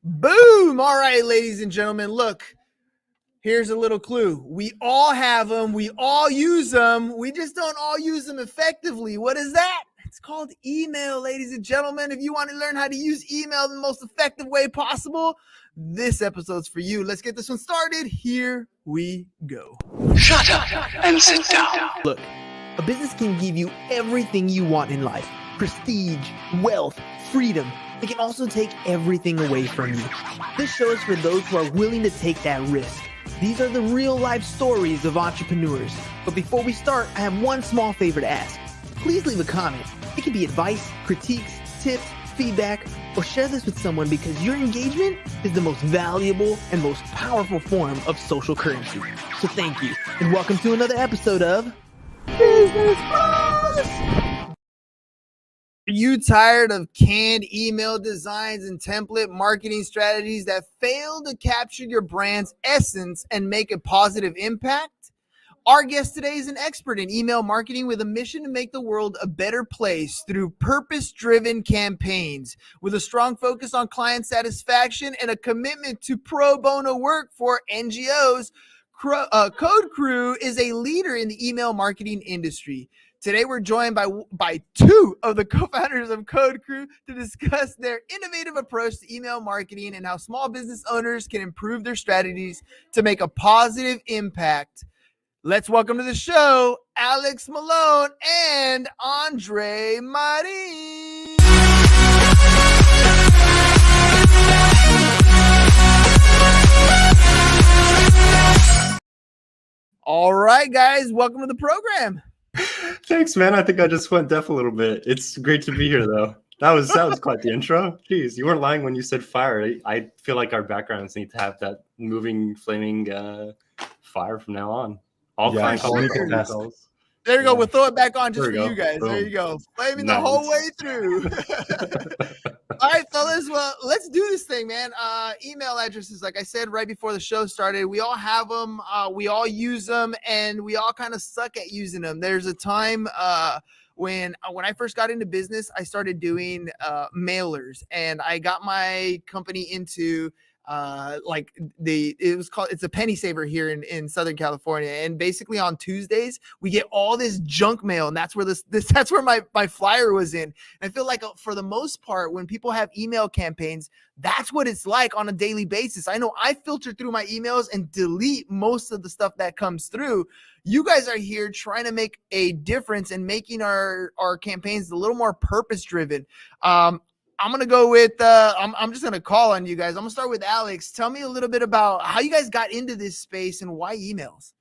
Boom! All right, ladies and gentlemen, look, here's a little clue. We all have them. We all use them. We just don't all use them effectively. What is that? It's called email, ladies and gentlemen. If you want to learn how to use email in the most effective way possible, this episode's for you. Let's get this one started. Here we go. Shut up and sit down. Look, a business can give you everything you want in life: prestige, wealth, freedom. It can also take everything away from you. This show is for those who are willing to take that risk. These are the real life stories of entrepreneurs. But before we start, I have one small favor to ask. Please leave a comment. It can be advice, critiques, tips, feedback, or share this with someone, because your engagement is the most valuable and most powerful form of social currency. So thank you, and welcome to another episode of Business Bros. Are you tired of canned email designs and template marketing strategies that fail to capture your brand's essence and make a positive impact? Our guest today is an expert in email marketing with a mission to make the world a better place through purpose-driven campaigns. With a strong focus on client satisfaction and a commitment to pro bono work for NGOs, Code Crew is a leader in the email marketing industry. Today, we're joined by two of the co-founders of Code Crew to discuss their innovative approach to email marketing and how small business owners can improve their strategies to make a positive impact. Let's welcome to the show, Alex Melone and Andre Marin. All right, guys, welcome to the program. Thanks, man. I think I just went deaf a little bit. It's great to be here, though. That was quite the intro. Jeez, you weren't lying when you said fire. I feel like our backgrounds need to have that moving, flaming fire from now on. All fine colors. There you go. We'll throw it back on just for you guys. Boom. There you go. Flaming the whole way through. All right, fellas. Well, let's do this thing, man. Email addresses, like I said right before the show started, we all have them. We all use them, and we all kind of suck at using them. There's a time when I first got into business, I started doing mailers, and I got my company into it's a penny saver here in Southern California. And basically on Tuesdays, we get all this junk mail, and that's where that's where my flyer was in. And I feel like for the most part, when people have email campaigns, that's what it's like on a daily basis. I know I filter through my emails and delete most of the stuff that comes through. You guys are here trying to make a difference and making our campaigns a little more purpose driven. I'm going to go with, I'm just going to call on you guys. I'm going to start with Alex. Tell me a little bit about how you guys got into this space and why emails.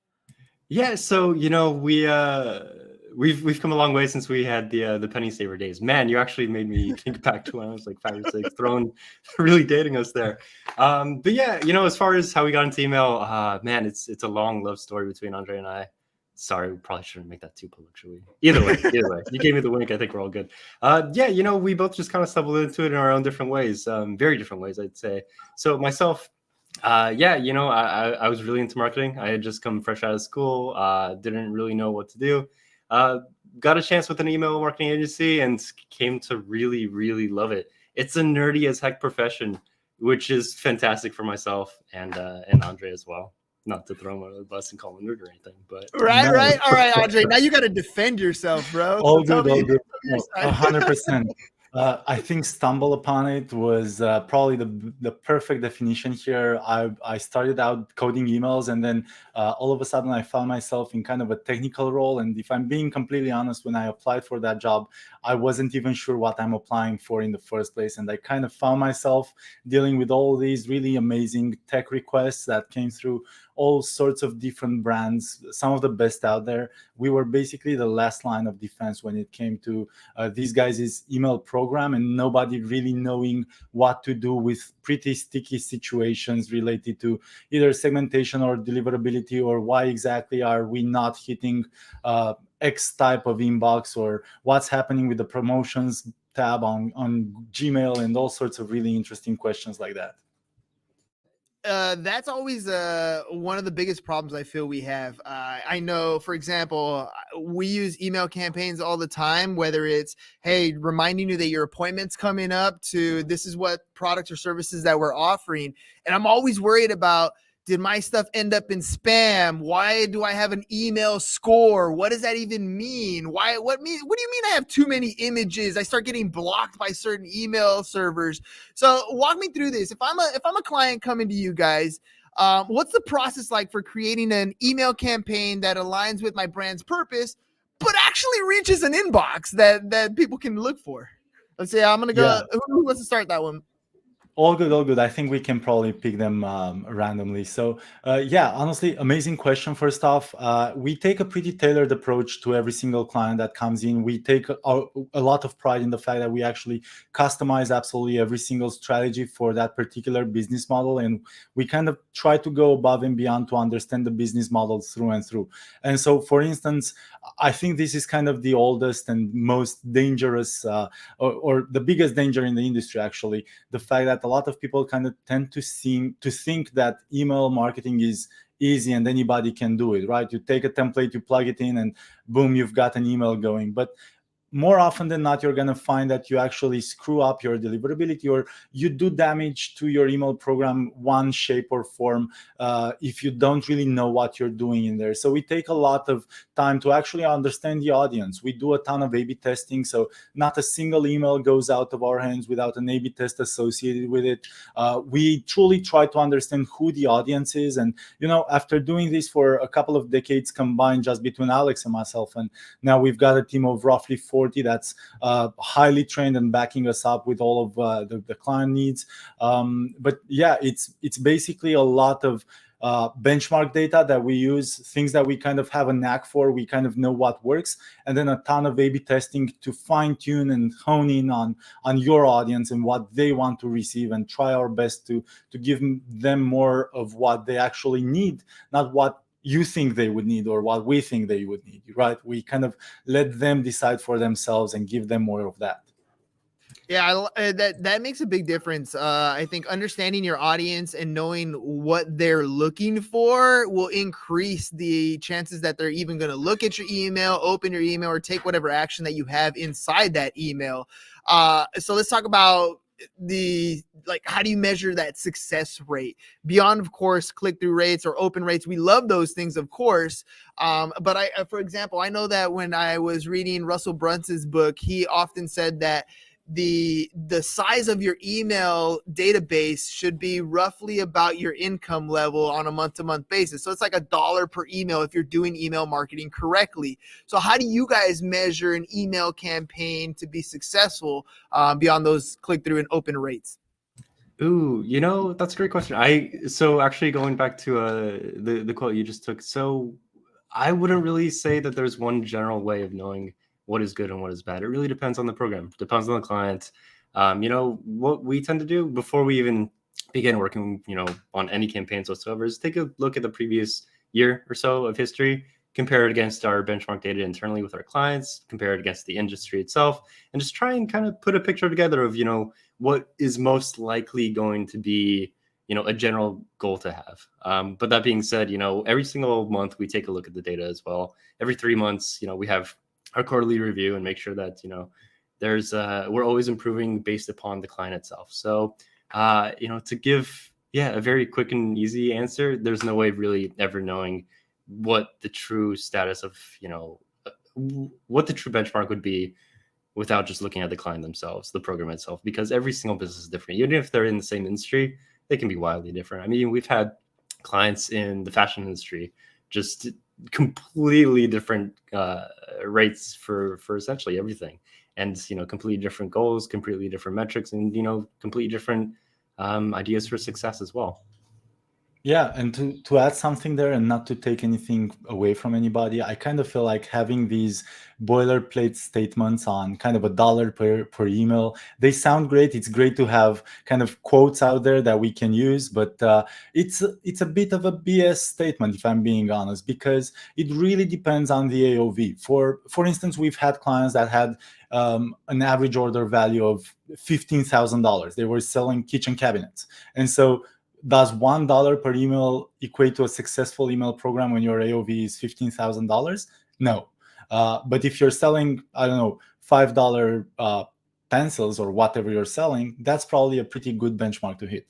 Yeah. So, we've come a long way since we had the penny saver days. Man, you actually made me think back to when I was like 5 or 6, really dating us there. But yeah, as far as how we got into email, man, it's a long love story between Andre and I. Sorry, we probably shouldn't make that too public, should we? Either way, you gave me the wink. I think we're all good. We both just kind of stumbled into it in our own different ways, very different ways, I'd say. So myself, I was really into marketing. I had just come fresh out of school, didn't really know what to do. Got a chance with an email marketing agency and came to really, really love it. It's a nerdy as heck profession, which is fantastic for myself and Andre as well. Not to throw him under the bus and call him a nerd or anything, but right. All right, Andre. Now you got to defend yourself, bro. All good. 100%. I think stumble upon it was probably the perfect definition here. I started out coding emails, and then all of a sudden I found myself in kind of a technical role. And if I'm being completely honest, when I applied for that job, I wasn't even sure what I'm applying for in the first place. And I kind of found myself dealing with all these really amazing tech requests that came through all sorts of different brands, some of the best out there. We were basically the last line of defense when it came to these guys' email program, and nobody really knowing what to do with pretty sticky situations related to either segmentation or deliverability, or why exactly are we not hitting X type of inbox, or what's happening with the promotions tab on Gmail, and all sorts of really interesting questions like that. That's always one of the biggest problems I feel we have. I know, for example, we use email campaigns all the time, whether it's, hey, reminding you that your appointment's coming up, to this is what products or services that we're offering. And I'm always worried about, did my stuff end up in spam? Why do I have an email score? What does that even mean? What do you mean I have too many images? I start getting blocked by certain email servers. So walk me through this. If I'm a client coming to you guys, what's the process like for creating an email campaign that aligns with my brand's purpose, but actually reaches an inbox that people can look for? Let's say I'm gonna go. Yeah. Who wants to start that one? All good, all good. I think we can probably pick them randomly. So, yeah, honestly, amazing question. First off, we take a pretty tailored approach to every single client that comes in. We take a lot of pride in the fact that we actually customize absolutely every single strategy for that particular business model. And we kind of try to go above and beyond to understand the business model through and through. And so, for instance, I think this is kind of the oldest and most dangerous or the biggest danger in the industry, actually, the fact that a lot of people kind of tend to think that email marketing is easy and anybody can do it, right? You take a template, you plug it in, and boom, you've got an email going. But more often than not, you're going to find that you actually screw up your deliverability, or you do damage to your email program one shape or form if you don't really know what you're doing in there. So we take a lot of time to actually understand the audience. We do a ton of A/B testing, so not a single email goes out of our hands without an A/B test associated with it. We truly try to understand who the audience is. And, after doing this for a couple of decades combined, just between Alex and myself, and now we've got a team of roughly 40 that's highly trained and backing us up with all of the client needs. But yeah, it's basically a lot of benchmark data that we use, things that we kind of have a knack for, we kind of know what works, and then a ton of A/B testing to fine tune and hone in on your audience and what they want to receive, and try our best to give them more of what they actually need, not what you think they would need or what we think they would need, right? We kind of let them decide for themselves and give them more of that. Yeah, that makes a big difference. I think understanding your audience and knowing what they're looking for will increase the chances that they're even going to look at your email, open your email, or take whatever action that you have inside that email. So let's talk about how do you measure that success rate beyond, of course, click-through rates or open rates? We love those things, of course. But for example, I know that when I was reading Russell Brunson's book, he often said that the size of your email database should be roughly about your income level on a month-to-month basis. So it's like $1 per email if you're doing email marketing correctly. So how do you guys measure an email campaign to be successful beyond those click-through and open rates? Ooh, that's a great question. So actually going back to the quote you just took, so I wouldn't really say that there's one general way of knowing what is good and what is bad. It really depends on the program, depends on the client. What we tend to do before we even begin working, on any campaigns whatsoever, is take a look at the previous year or so of history, compare it against our benchmark data internally with our clients, compare it against the industry itself, and just try and kind of put a picture together of, what is most likely going to be, a general goal to have. But that being said, every single month we take a look at the data as well. Every 3 months, we have our quarterly review and make sure that, there's we're always improving based upon the client itself. So, to give, a very quick and easy answer, there's no way of really ever knowing what the true status of, what the true benchmark would be without just looking at the client themselves, the program itself, because every single business is different. Even if they're in the same industry, they can be wildly different. I mean, we've had clients in the fashion industry, just completely different rates for essentially everything, and completely different goals, completely different metrics, and completely different ideas for success as well. Yeah, and to add something there, and not to take anything away from anybody, I kind of feel like having these boilerplate statements on kind of $1 per email, they sound great. It's great to have kind of quotes out there that we can use, but it's a bit of a BS statement, if I'm being honest, because it really depends on the AOV. For instance, we've had clients that had an average order value of $15,000. They were selling kitchen cabinets, and so does $1 per email equate to a successful email program when your AOV is $15,000? No. But if you're selling, I don't know, $5 pencils or whatever you're selling, that's probably a pretty good benchmark to hit.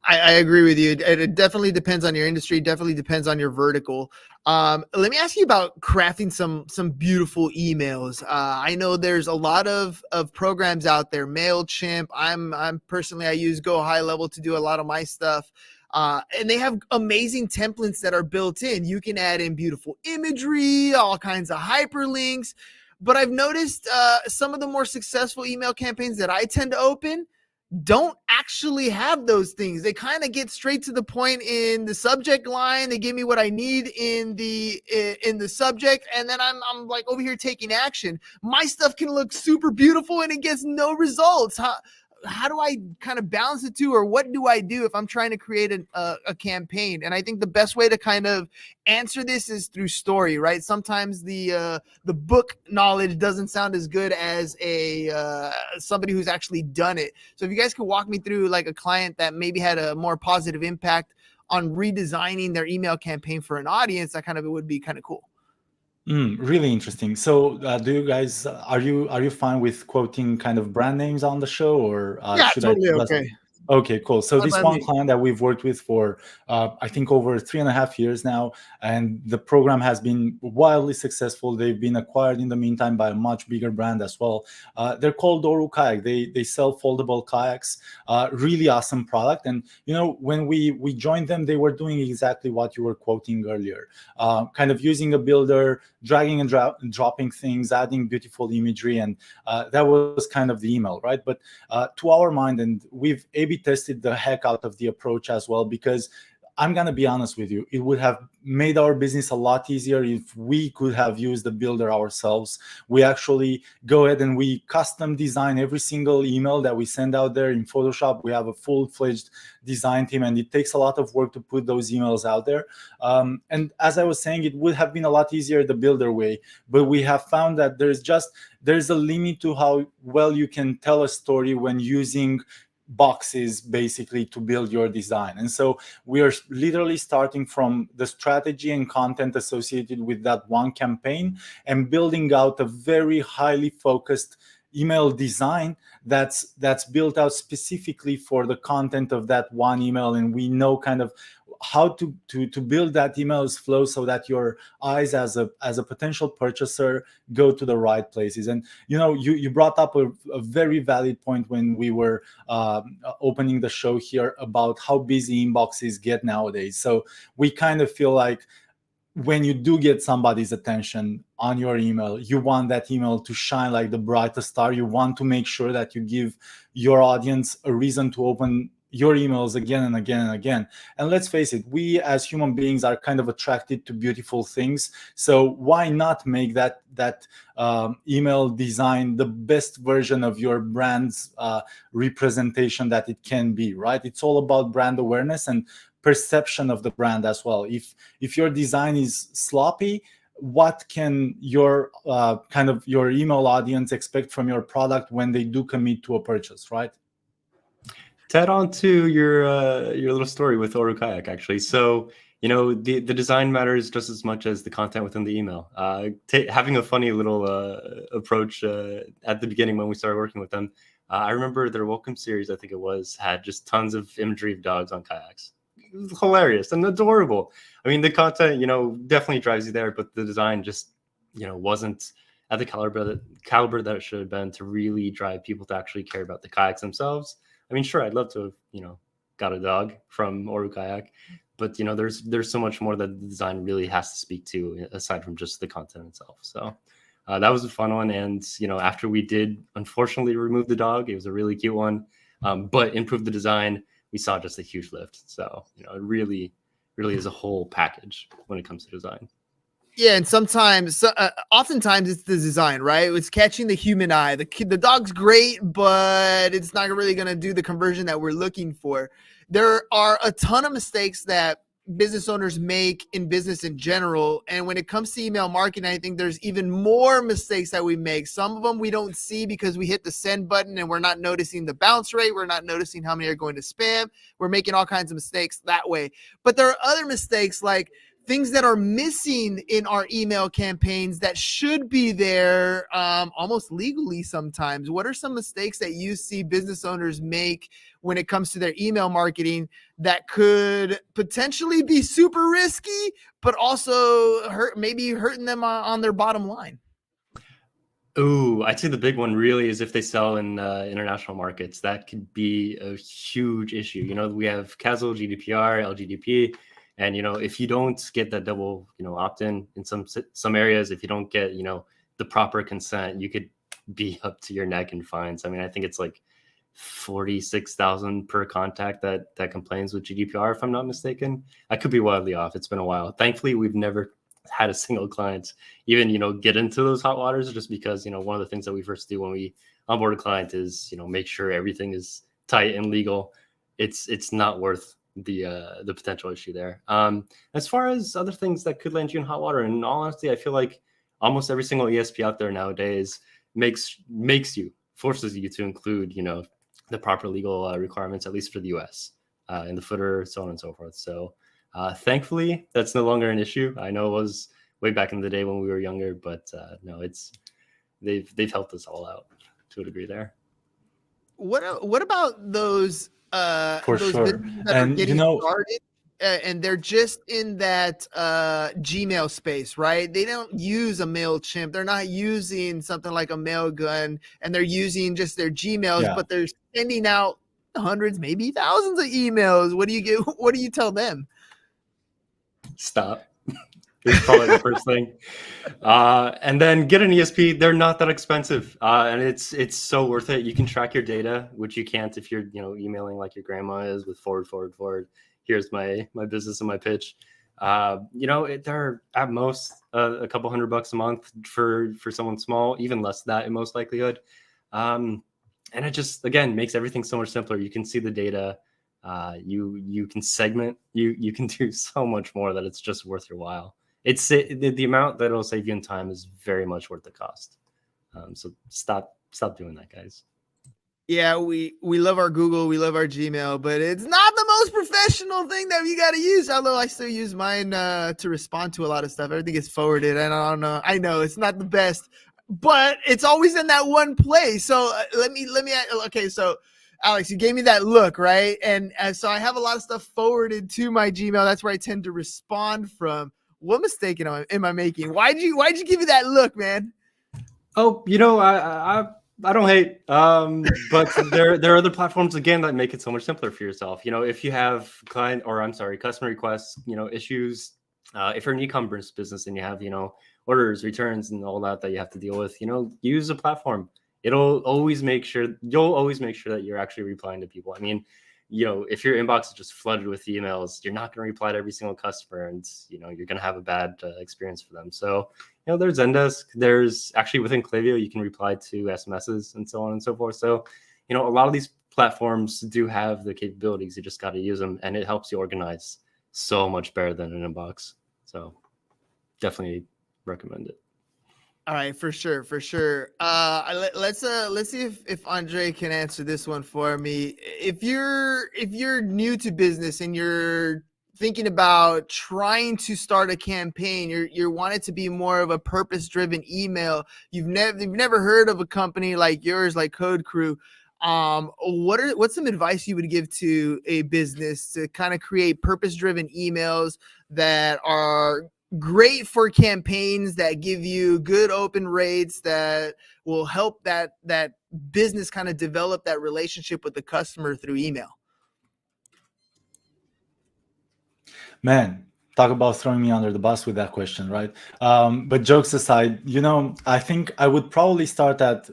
I agree with you. It definitely depends on your industry. Definitely depends on your vertical. Let me ask you about crafting some beautiful emails. I know there's a lot of programs out there. Mailchimp. I'm personally I use Go High Level to do a lot of my stuff. And they have amazing templates that are built in. You can add in beautiful imagery, all kinds of hyperlinks. But I've noticed some of the more successful email campaigns that I tend to open don't actually have those things. They kind of get straight to the point in the subject line. They give me what I need in the subject, and then I'm like over here taking action. My stuff can look super beautiful and it gets no results. How do I kind of balance the two, or what do I do if I'm trying to create a campaign? And I think the best way to kind of answer this is through story, right? Sometimes the book knowledge doesn't sound as good as somebody who's actually done it. So if you guys could walk me through like a client that maybe had a more positive impact on redesigning their email campaign for an audience, that kind of it would be kind of cool. Really interesting. So, do you guys are you fine with quoting kind of brand names on the show, or Yeah, should totally I? okay. Okay, cool. So Fine this by one me. client that we've worked with for I think over 3.5 years now, and the program has been wildly successful. They've been acquired in the meantime by a much bigger brand as well. They're called Oru Kayak. They sell foldable kayaks. Really awesome product. And you know, when we joined them, they were doing exactly what you were quoting earlier, kind of using a builder, dragging and dropping things, adding beautiful imagery, and that was kind of the email, right? But to our mind, and we've A/B tested the heck out of the approach as well, because I'm going to be honest with you, it would have made our business a lot easier if we could have used the builder ourselves. We actually go ahead and we custom design every single email that we send out there in Photoshop. We have a full-fledged design team, and it takes a lot of work to put those emails out there. And as I was saying, it would have been a lot easier the builder way, but we have found that there's a limit to how well you can tell a story when using boxes basically to build your design. And so we are literally starting from the strategy and content associated with that one campaign and building out a very highly focused email design that's built out specifically for the content of that one email. And we know kind of how to build that email's flow so that your eyes as a potential purchaser go to the right places. And you know, you brought up a very valid point when we were opening the show here about how busy inboxes get nowadays. So we kind of feel like when you do get somebody's attention on your email, you want that email to shine like the brightest star. You want to make sure that you give your audience a reason to open your emails again and again and again. And let's face it, we as human beings are kind of attracted to beautiful things. So why not make that email design the best version of your brand's representation that it can be, right? It's all about brand awareness and perception of the brand as well. If your design is sloppy, what can your kind of your email audience expect from your product when they do commit to a purchase, right? To add on to your little story with Oru Kayak, actually. So, you know, the design matters just as much as the content within the email. Having a funny little approach at the beginning when we started working with them, I remember their welcome series, I think it was, had just tons of imagery of dogs on kayaks. It was hilarious and adorable. I mean, the content, you know, definitely drives you there, but the design just, you know, wasn't at the caliber that it should have been to really drive people to actually care about the kayaks themselves. I mean, sure, I'd love to have, you know, got a dog from Oru Kayak, but you know, there's so much more that the design really has to speak to aside from just the content itself. So that was a fun one. And you know, after we did unfortunately remove the dog, it was a really cute one, but improved the design. We saw just a huge lift. So you know, it really is a whole package when it comes to design. Yeah, and oftentimes it's the design, right? It's catching the human eye. The dog's great, but it's not really going to do the conversion that we're looking for. There are a ton of mistakes that business owners make in business in general. And when it comes to email marketing, I think there's even more mistakes that we make. Some of them we don't see because we hit the send button and we're not noticing the bounce rate. We're not noticing how many are going to spam. We're making all kinds of mistakes that way. But there are other mistakes, like things that are missing in our email campaigns that should be there almost legally sometimes. What are some mistakes that you see business owners make when it comes to their email marketing that could potentially be super risky, but also maybe hurting them on their bottom line? Ooh, I'd say the big one really is if they sell in international markets. That could be a huge issue. You know, we have CASL, GDPR, LGDP, and you know, if you don't get that double, you know, opt-in in some areas, if you don't get, you know, the proper consent, you could be up to your neck in fines. I mean, I think it's like 46,000 per contact that complains with GDPR, if I'm not mistaken. I could be wildly off. It's been a while. Thankfully, we've never had a single client even, you know, get into those hot waters, just because, you know, one of the things that we first do when we onboard a client is, you know, make sure everything is tight and legal. It's not worth the potential issue there. As far as other things that could land you in hot water, in all honesty, I feel like almost every single ESP out there nowadays forces you to include, you know, the proper legal requirements, at least for the US, in the footer, so on and so forth. So thankfully, that's no longer an issue. I know it was way back in the day when we were younger, but no, they've helped us all out to a degree there. What about those For those sure. businesses that are And getting started and they're just in that Gmail space, right? They don't use a MailChimp. They're not using something like a Mailgun, and they're using just their Gmails, but they're sending out hundreds, maybe thousands of emails. What do you tell them? Stop. It's probably the first thing. And then get an ESP. They're not that expensive, and it's so worth it. You can track your data, which you can't if you're, you know, emailing like your grandma is with forward. Here's my business and my pitch. You know, they're at most a couple $100 a month for someone small, even less than that in most likelihood. And it just, again, makes everything so much simpler. You can see the data. You can segment. You can do so much more that it's just worth your while. It's the amount that it'll save you in time is very much worth the cost. So stop doing that, guys. Yeah, we love our Google, we love our Gmail, but it's not the most professional thing that we got to use. Although I still use mine to respond to a lot of stuff. Everything gets forwarded, and I don't know. I know it's not the best, but it's always in that one place. So let me. Okay, so Alex, you gave me that look, right? And so I have a lot of stuff forwarded to my Gmail. That's where I tend to respond from. What mistake am I making? Why'd you give me that look, man? Oh, you know, I don't hate, but there are other platforms again that make it so much simpler for yourself. You know, if you have customer requests, you know, issues, if you're an e-commerce business and you have, you know, orders, returns, and all that you have to deal with, you know, use a platform. You'll always make sure that you're actually replying to people. I mean, you know, if your inbox is just flooded with emails, you're not going to reply to every single customer, and you know, you're going to have a bad experience for them. So, you know, there's Zendesk. There's actually within Klaviyo, you can reply to SMSs and so on and so forth. So, you know, a lot of these platforms do have the capabilities. You just got to use them, and it helps you organize so much better than an inbox. So, definitely recommend it. All right, for sure. Let's see if Andre can answer this one for me. If you're new to business and you're thinking about trying to start a campaign, you want it to be more of a purpose-driven email. You've never heard of a company like yours, like Code Crew. What's some advice you would give to a business to kind of create purpose-driven emails that are great for campaigns, that give you good open rates, that will help that business kind of develop that relationship with the customer through email? Man, talk about throwing me under the bus with that question, right? But jokes aside, you know, I think I would probably start at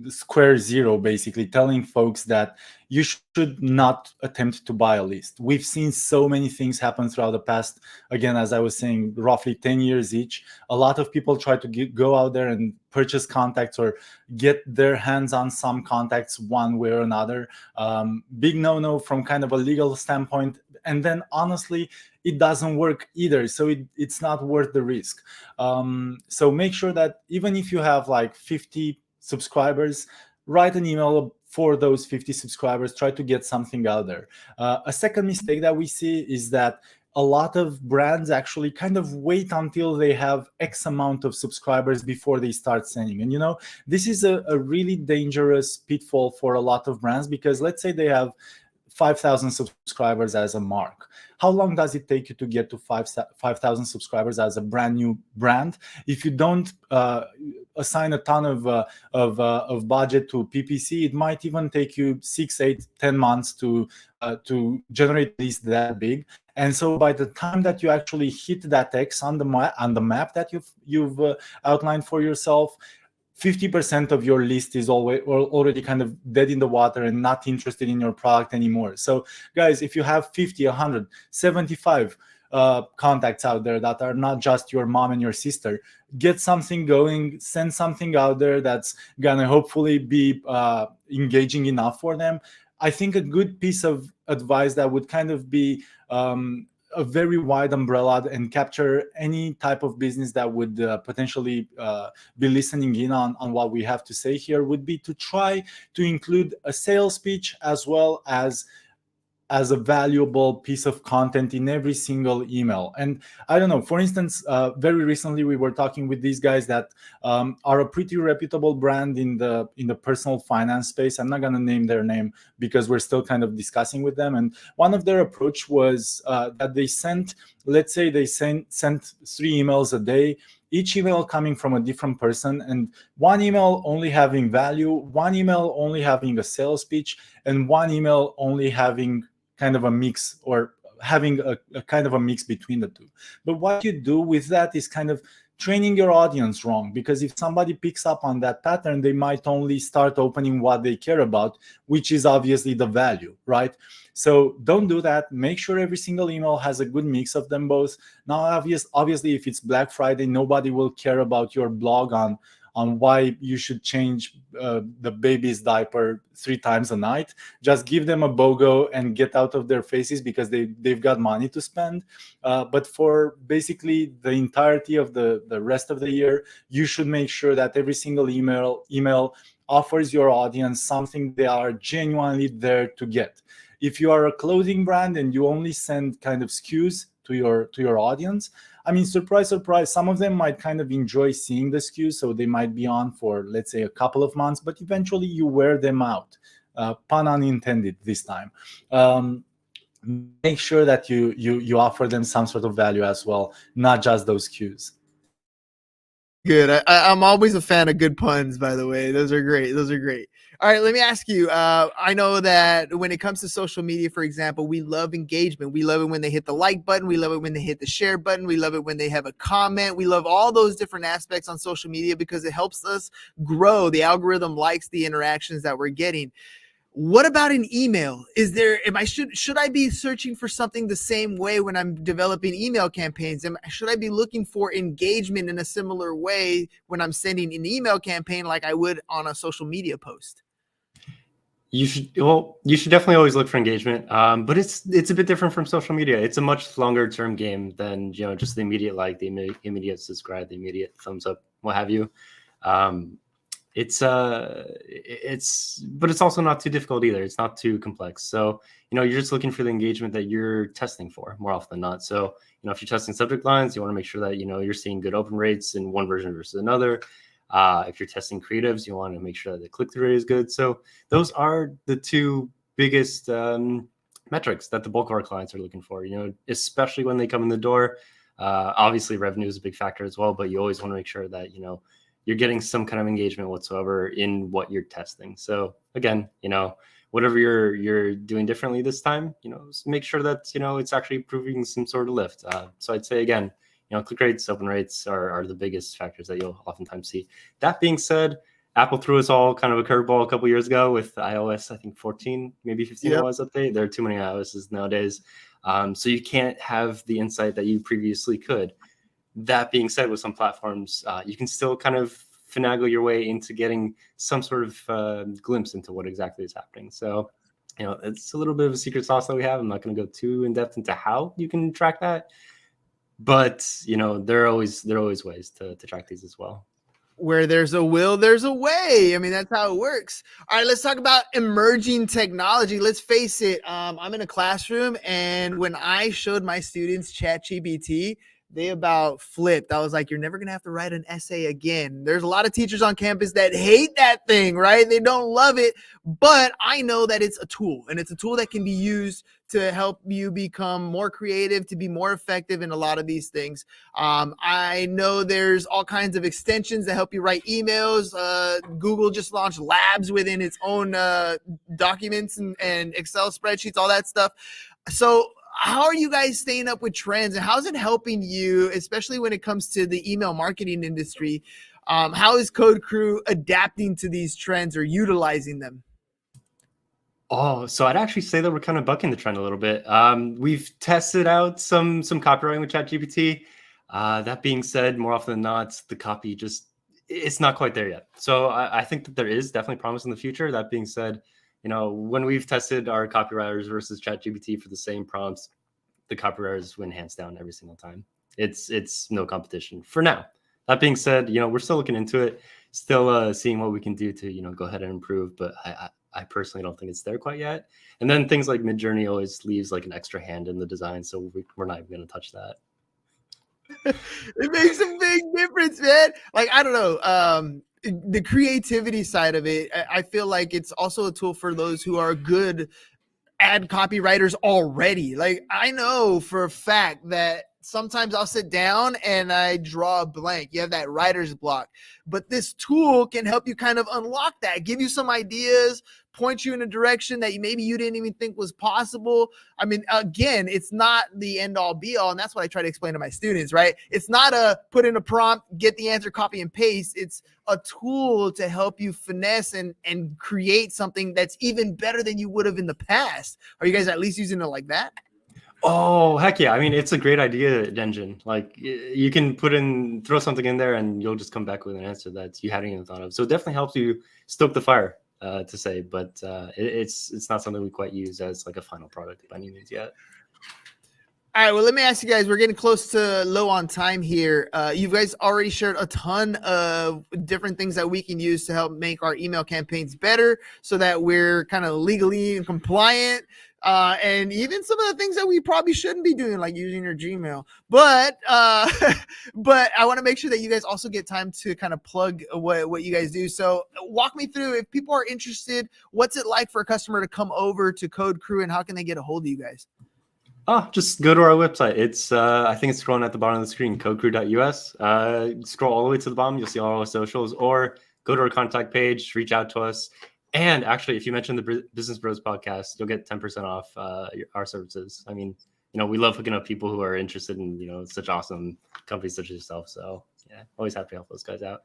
square zero, basically telling folks that you should not attempt to buy a list. We've seen so many things happen throughout the past, again, as I was saying, roughly 10 years each. A lot of people try to go out there and purchase contacts or get their hands on some contacts one way or another. Big no-no from kind of a legal standpoint. and then honestly it doesn't work either, so it's not worth the risk. So make sure that even if you have like 50 subscribers, write an email for those 50 subscribers, try to get something out there. A second mistake that we see is that a lot of brands actually kind of wait until they have X amount of subscribers before they start sending. And this is a really dangerous pitfall for a lot of brands, because let's say they have 5,000 subscribers as a mark. How long does it take you to get to 5,000 subscribers as a brand new brand? If you don't assign a ton of budget to PPC, it might even take you 6, 8, 10 months to generate at least that big. And so by the time that you actually hit that X on the map that you've outlined for yourself, 50% of your list is already kind of dead in the water and not interested in your product anymore. So guys, if you have 50, 100, 75 contacts out there that are not just your mom and your sister, get something going, send something out there that's gonna hopefully be engaging enough for them. I think a good piece of advice that would kind of be a very wide umbrella and capture any type of business that would potentially be listening in on what we have to say here would be to try to include a sales pitch as well as a valuable piece of content in every single email. And I don't know, for instance, very recently we were talking with these guys that are a pretty reputable brand in the personal finance space. I'm not going to name their name because we're still kind of discussing with them. And one of their approach was that they sent 3 emails a day, each email coming from a different person, and one email only having value, one email only having a sales pitch, and one email only having kind of a mix, or having a kind of a mix between the two. But what you do with that is kind of training your audience wrong, because if somebody picks up on that pattern, they might only start opening what they care about, which is obviously the value, right? So don't do that. Make sure every single email has a good mix of them both. Now, obviously, if it's Black Friday, nobody will care about your blog on why you should change the baby's diaper 3 times a night. Just give them a BOGO and get out of their faces, because they've got money to spend. But for basically the entirety of the rest of the year, you should make sure that every single email offers your audience something they are genuinely there to get. If you are a clothing brand and you only send kind of SKUs to your audience, I mean, surprise, surprise, some of them might kind of enjoy seeing the SKUs, so they might be on for, let's say, a couple of months, but eventually you wear them out. Pun unintended this time. Make sure that you offer them some sort of value as well, not just those SKUs. Good. I'm always a fan of good puns, by the way. Those are great. All right, let me ask you. I know that when it comes to social media, for example, we love engagement. We love it when they hit the like button. We love it when they hit the share button. We love it when they have a comment. We love all those different aspects on social media because it helps us grow. The algorithm likes the interactions that we're getting. What about an email? Should I be searching for something the same way when I'm developing email campaigns? Should I be looking for engagement in a similar way when I'm sending an email campaign like I would on a social media post? You should definitely always look for engagement, but it's a bit different from social media. It's a much longer term game than just the immediate like, the immediate subscribe, the immediate thumbs up, what have you. It's also not too difficult either. It's not too complex. So, you're just looking for the engagement that you're testing for more often than not. So, if you're testing subject lines, you want to make sure that, you're seeing good open rates in one version versus another. If you're testing creatives, you want to make sure that the click-through rate is good. So those are the 2 biggest metrics that the bulk of our clients are looking for, especially when they come in the door. Obviously revenue is a big factor as well, but you always want to make sure that, you're getting some kind of engagement whatsoever in what you're testing. So again, whatever you're doing differently this time, make sure that, it's actually proving some sort of lift. So I'd say again, click rates, open rates are the biggest factors that you'll oftentimes see. That being said, Apple threw us all kind of a curveball a couple years ago with iOS, I think 14, maybe 15 iOS update. There are too many iOSs nowadays. So you can't have the insight that you previously could. That being said, with some platforms, you can still kind of finagle your way into getting some sort of glimpse into what exactly is happening. So it's a little bit of a secret sauce that we have. I'm not going to go too in depth into how you can track that, but there are always ways to track these as well. Where there's a will, there's a way. I mean, that's how it works. All right, let's talk about emerging technology. Let's face it. I'm in a classroom, and when I showed my students ChatGPT, they about flipped. I was like, you're never going to have to write an essay again. There's a lot of teachers on campus that hate that thing, right? They don't love it, but I know that it's a tool, and it's a tool that can be used to help you become more creative, to be more effective in a lot of these things. I know there's all kinds of extensions that help you write emails. Google just launched Labs within its own documents and Excel spreadsheets, all that stuff. So how are you guys staying up with trends, and how's it helping you, especially when it comes to the email marketing industry? How is Code Crew adapting to these trends or utilizing them? Oh, so I'd actually say that we're kind of bucking the trend a little bit. We've tested out some copywriting with ChatGPT. That being said, more often than not, the copy it's not quite there yet. So I think that there is definitely promise in the future. That being said, when we've tested our copywriters versus ChatGPT for the same prompts, the copywriters win hands down every single time. It's no competition for now. That being said, we're still looking into it, still seeing what we can do to go ahead and improve. But I personally don't think it's there quite yet. And then things like Midjourney always leaves like an extra hand in the design, so we're not even going to touch that. It makes a big difference, man. Like, I don't know. The creativity side of it, I feel like it's also a tool for those who are good ad copywriters already. Like, I know for a fact that sometimes I'll sit down and I draw a blank. You have that writer's block, but this tool can help you kind of unlock that, give you some ideas, point you in a direction that maybe you didn't even think was possible. I mean, again, it's not the end all be all. And that's what I try to explain to my students, right? It's not a put in a prompt, get the answer, copy and paste. It's a tool to help you finesse and create something that's even better than you would have in the past. Are you guys at least using it like that? Oh, heck yeah. I mean, it's a great idea engine. Like you can throw something in there and you'll just come back with an answer that you hadn't even thought of. So it definitely helps you stoke the fire, to say, but it's not something we quite use as like a final product by any means yet. All right, well, let me ask you guys, we're getting close to low on time here. You guys already shared a ton of different things that we can use to help make our email campaigns better so that we're kind of legally and compliant. And even some of the things that we probably shouldn't be doing, like using your Gmail. But but I want to make sure that you guys also get time to kind of plug what you guys do. So walk me through, if people are interested, what's it like for a customer to come over to Code Crew, and how can they get a hold of you guys? Oh, just go to our website. It's I think it's scrolling at the bottom of the screen, codecrew.us. Scroll all the way to the bottom, you'll see all our socials, or go to our contact page, reach out to us. And actually, if you mention the Business Bros podcast, you'll get 10% off our services. I mean, we love hooking up people who are interested in, such awesome companies such as yourself. So yeah, always happy to help those guys out.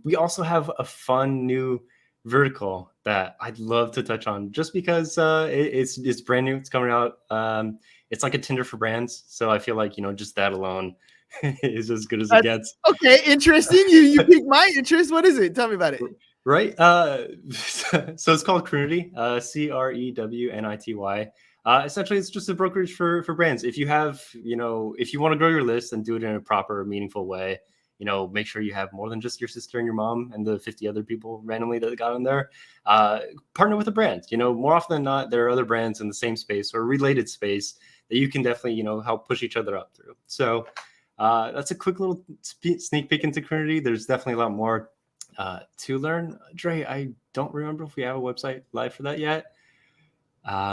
We also have a fun new vertical that I'd love to touch on, just because it's brand new. It's coming out. It's like a Tinder for brands. So I feel like, just that alone is as good as it gets. Okay, interesting. You piqued my interest. What is it? Tell me about it. Right. So it's called Crewnity, Crewnity. Essentially, it's just a brokerage for brands. If you have, if you want to grow your list and do it in a proper, meaningful way, make sure you have more than just your sister and your mom and the 50 other people randomly that got in there. Partner with a brand. More often than not, there are other brands in the same space or related space that you can definitely, help push each other up through. So that's a quick little sneak peek into Crewnity. There's definitely a lot more to learn. Dre, I don't remember if we have a website live for that yet.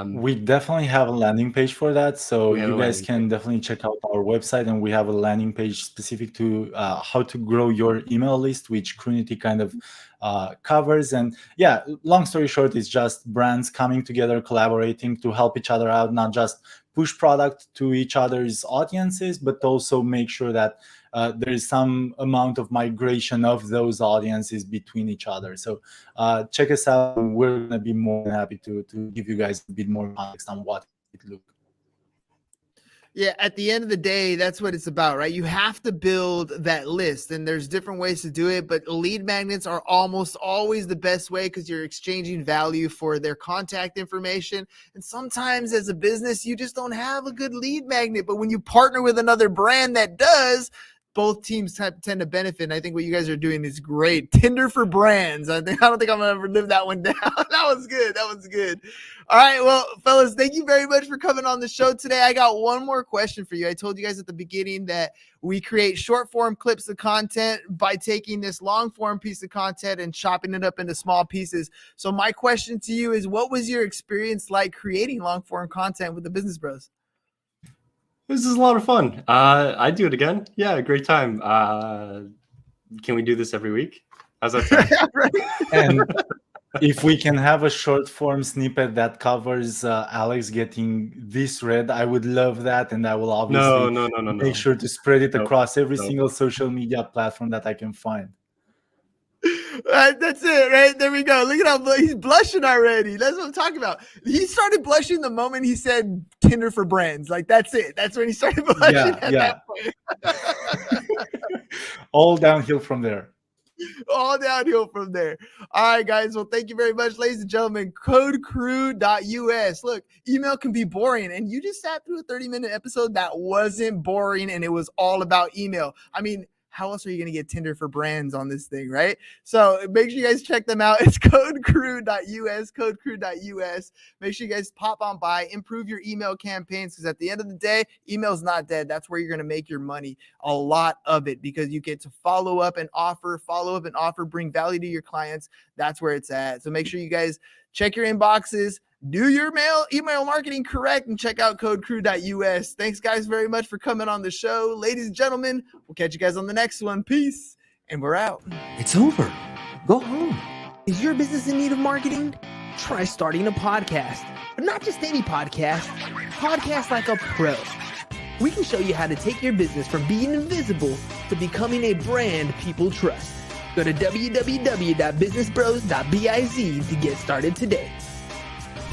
We definitely have a landing page for that, so you guys can definitely check out our website, and we have a landing page specific to how to grow your email list, which Crewnity kind of covers. And yeah, long story short, it's just brands coming together, collaborating to help each other out, not just push product to each other's audiences, but also make sure that there is some amount of migration of those audiences between each other. So check us out. We're going to be more than happy to give you guys a bit more context on what it looks. Yeah, at the end of the day, that's what it's about, right? You have to build that list, and there's different ways to do it, but lead magnets are almost always the best way because you're exchanging value for their contact information. And sometimes as a business, you just don't have a good lead magnet, but when you partner with another brand that does, both teams tend to benefit. And I think what you guys are doing is great. Tinder for brands. I don't think I'm gonna ever live that one down. That was good. That was good. All right, well, fellas, thank you very much for coming on the show today. I got one more question for you. I told you guys at the beginning that we create short form clips of content by taking this long form piece of content and chopping it up into small pieces. So my question to you is, what was your experience like creating long form content with the Business Bros? This is a lot of fun. I'd do it again. Yeah, great time. Can we do this every week? How's that sound? And if we can have a short form snippet that covers Alex getting this red, I would love that. And I will obviously make sure to spread it across every single social media platform that I can find. That's it, right? There we go. Look at how he's blushing already. That's what I'm talking about. He started blushing the moment he said Tinder for brands. Like, that's it. That's when he started blushing at that point. All downhill from there. All downhill from there. All right, guys. Well, thank you very much, ladies and gentlemen. Codecrew.us. Look, email can be boring, and you just sat through a 30-minute episode that wasn't boring, and it was all about email. I mean, how else are you going to get Tinder for brands on this thing, right? So make sure you guys check them out. It's codecrew.us, codecrew.us. Make sure you guys pop on by, improve your email campaigns, because at the end of the day, email's not dead. That's where you're going to make your money, a lot of it, because you get to follow up and offer, bring value to your clients. That's where it's at. So make sure you guys check your inboxes, do your email marketing correct, and check out codecrew.us. Thanks, guys, very much for coming on the show. Ladies and gentlemen, we'll catch you guys on the next one. Peace, and we're out. It's over. Go home. Is your business in need of marketing? Try starting a podcast, but not just any podcast. Podcast like a pro. We can show you how to take your business from being invisible to becoming a brand people trust. Go to www.businessbros.biz to get started today.